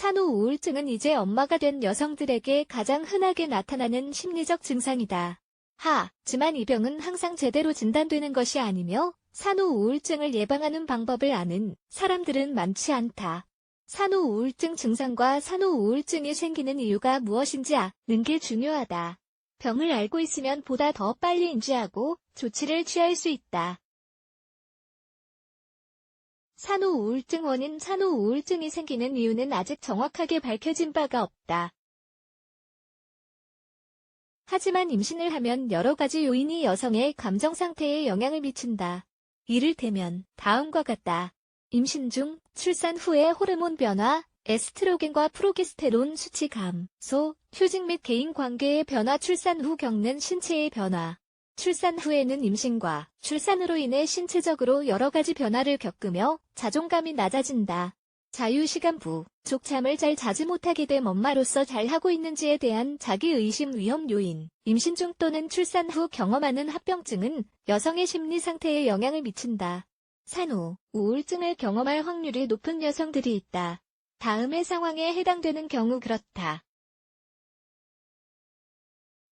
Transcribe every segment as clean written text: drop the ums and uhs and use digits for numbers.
산후 우울증은 이제 엄마가 된 여성들에게 가장 흔하게 나타나는 심리적 증상이다. 하지만 이 병은 항상 제대로 진단되는 것이 아니며 산후 우울증을 예방하는 방법을 아는 사람들은 많지 않다. 산후 우울증 증상과 산후 우울증이 생기는 이유가 무엇인지 아는 게 중요하다. 병을 알고 있으면 보다 더 빨리 인지하고 조치를 취할 수 있다. 산후 우울증 원인. 산후 우울증이 생기는 이유는 아직 정확하게 밝혀진 바가 없다. 하지만 임신을 하면 여러 가지 요인이 여성의 감정 상태에 영향을 미친다. 이를테면 다음과 같다. 임신 중, 출산 후의 호르몬 변화, 에스트로겐과 프로게스테론 수치 감소, 휴직 및 개인 관계의 변화, 출산 후 겪는 신체의 변화. 출산 후에는 임신과 출산으로 인해 신체적으로 여러 가지 변화를 겪으며 자존감이 낮아진다. 자유시간 부족, 잠을 잘 자지 못하게 됨, 엄마로서 잘하고 있는지에 대한 자기의심, 위험 요인. 임신 중 또는 출산 후 경험하는 합병증은 여성의 심리 상태에 영향을 미친다. 산후 우울증을 경험할 확률이 높은 여성들이 있다. 다음의 상황에 해당되는 경우 그렇다.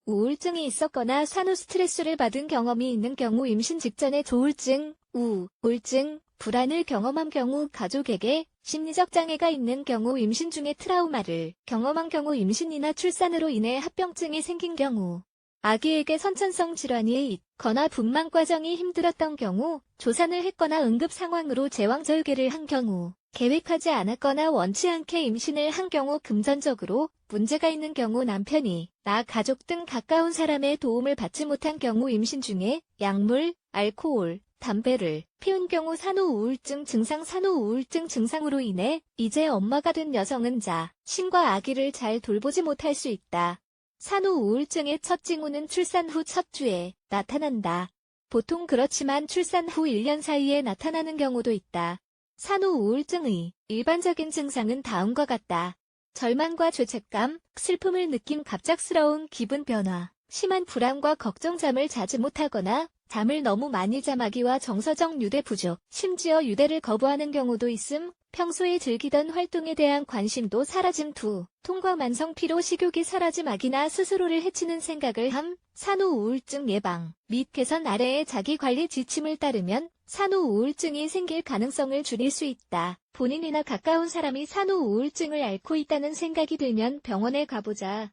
우울증이 있었거나 산후 스트레스를 받은 경험이 있는 경우, 임신 직전에 조울증, 우울증, 불안을 경험한 경우, 가족에게 심리적 장애가 있는 경우, 임신 중에 트라우마를 경험한 경우, 임신이나 출산으로 인해 합병증이 생긴 경우, 아기에게 선천성 질환이 있거나 분만 과정이 힘들었던 경우, 조산을 했거나 응급 상황으로 제왕절개를 한 경우, 계획하지 않았거나 원치 않게 임신을 한 경우, 금전적으로 문제가 있는 경우, 남편이 나 가족 등 가까운 사람의 도움을 받지 못한 경우, 임신 중에 약물, 알코올, 담배를 피운 경우. 산후 우울증 증상. 산후 우울증 증상으로 인해 이제 엄마가 된 여성은 자신과 아기를 잘 돌보지 못할 수 있다. 산후 우울증의 첫 징후는 출산 후 첫 주에 나타난다. 보통 그렇지만 출산 후 1년 사이에 나타나는 경우도 있다. 산후 우울증의 일반적인 증상은 다음과 같다. 절망과 죄책감, 슬픔을 느낌, 갑작스러운 기분 변화, 심한 불안과 걱정, 잠을 자지 못하거나 잠을 너무 많이 잠, 아기와 정서적 유대 부족, 심지어 유대를 거부하는 경우도 있음, 평소에 즐기던 활동에 대한 관심도 사라짐, 두통과 만성 피로, 식욕이 사라짐, 아기나 스스로를 해치는 생각을 함. 산후 우울증 예방 및 개선. 아래의 자기관리 지침을 따르면 산후 우울증이 생길 가능성을 줄일 수 있다. 본인이나 가까운 사람이 산후 우울증을 앓고 있다는 생각이 들면 병원에 가보자.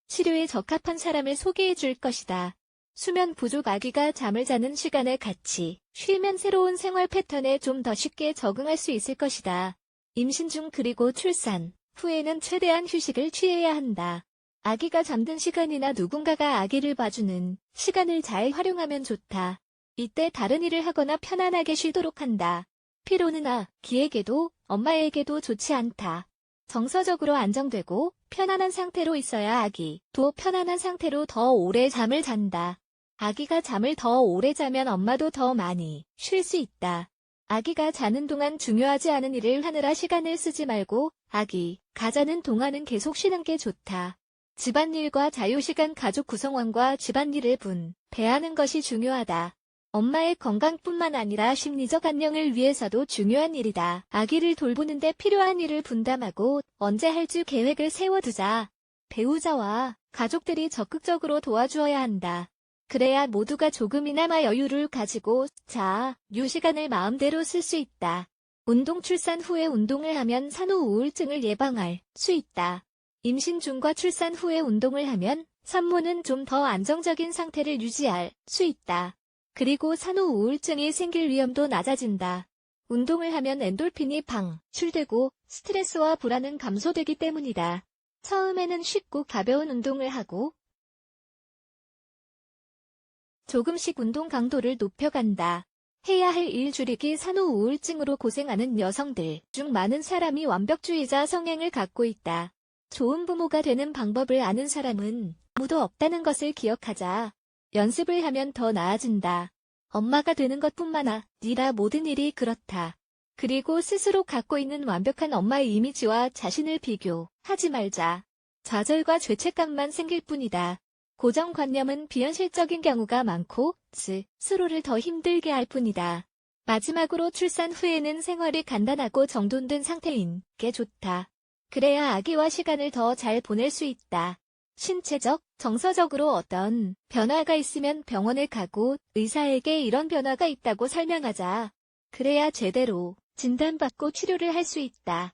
치료에 적합한 사람을 소개해 줄 것이다. 수면 부족, 아기가 잠을 자는 시간에 같이 쉬면 새로운 생활 패턴에 좀 더 쉽게 적응할 수 있을 것이다. 임신 중 그리고 출산 후에는 최대한 휴식을 취해야 한다. 아기가 잠든 시간이나 누군가가 아기를 봐주는 시간을 잘 활용하면 좋다. 이때 다른 일을 하거나 편안하게 쉬도록 한다. 피로는 아기에게도 엄마에게도 좋지 않다. 정서적으로 안정되고 편안한 상태로 있어야 아기도 편안한 상태로 더 오래 잠을 잔다. 아기가 잠을 더 오래 자면 엄마도 더 많이 쉴 수 있다. 아기가 자는 동안 중요하지 않은 일을 하느라 시간을 쓰지 말고 아기가 자는 동안은 계속 쉬는 게 좋다. 집안일과 자유시간, 가족 구성원과 집안일을 분배하는 것이 중요하다. 엄마의 건강뿐만 아니라 심리적 안녕을 위해서도 중요한 일이다. 아기를 돌보는데 필요한 일을 분담하고 언제 할지 계획을 세워두자. 배우자와 가족들이 적극적으로 도와주어야 한다. 그래야 모두가 조금이나마 여유를 가지고 자유시간을 마음대로 쓸 수 있다. 운동. 출산 후에 운동을 하면 산후 우울증을 예방할 수 있다. 임신 중과 출산 후에 운동을 하면 산모는 좀 더 안정적인 상태를 유지할 수 있다. 그리고 산후 우울증이 생길 위험도 낮아진다. 운동을 하면 엔돌핀이 방출되고 스트레스와 불안은 감소되기 때문이다. 처음에는 쉽고 가벼운 운동을 하고 조금씩 운동 강도를 높여간다. 해야 할 일 줄이기. 산후 우울증으로 고생하는 여성들 중 많은 사람이 완벽주의자 성향을 갖고 있다. 좋은 부모가 되는 방법을 아는 사람은 아무도 없다는 것을 기억하자. 연습을 하면 더 나아진다. 엄마가 되는 것뿐만 아니라 모든 일이 그렇다. 그리고 스스로 갖고 있는 완벽한 엄마의 이미지와 자신을 비교하지 말자. 좌절과 죄책감만 생길 뿐이다. 고정관념은 비현실적인 경우가 많고 스스로를 더 힘들게 할 뿐이다. 마지막으로 출산 후에는 생활이 간단하고 정돈된 상태인 게 좋다. 그래야 아기와 시간을 더 잘 보낼 수 있다. 신체적, 정서적으로 어떤 변화가 있으면 병원에 가고 의사에게 이런 변화가 있다고 설명하자. 그래야 제대로 진단받고 치료를 할 수 있다.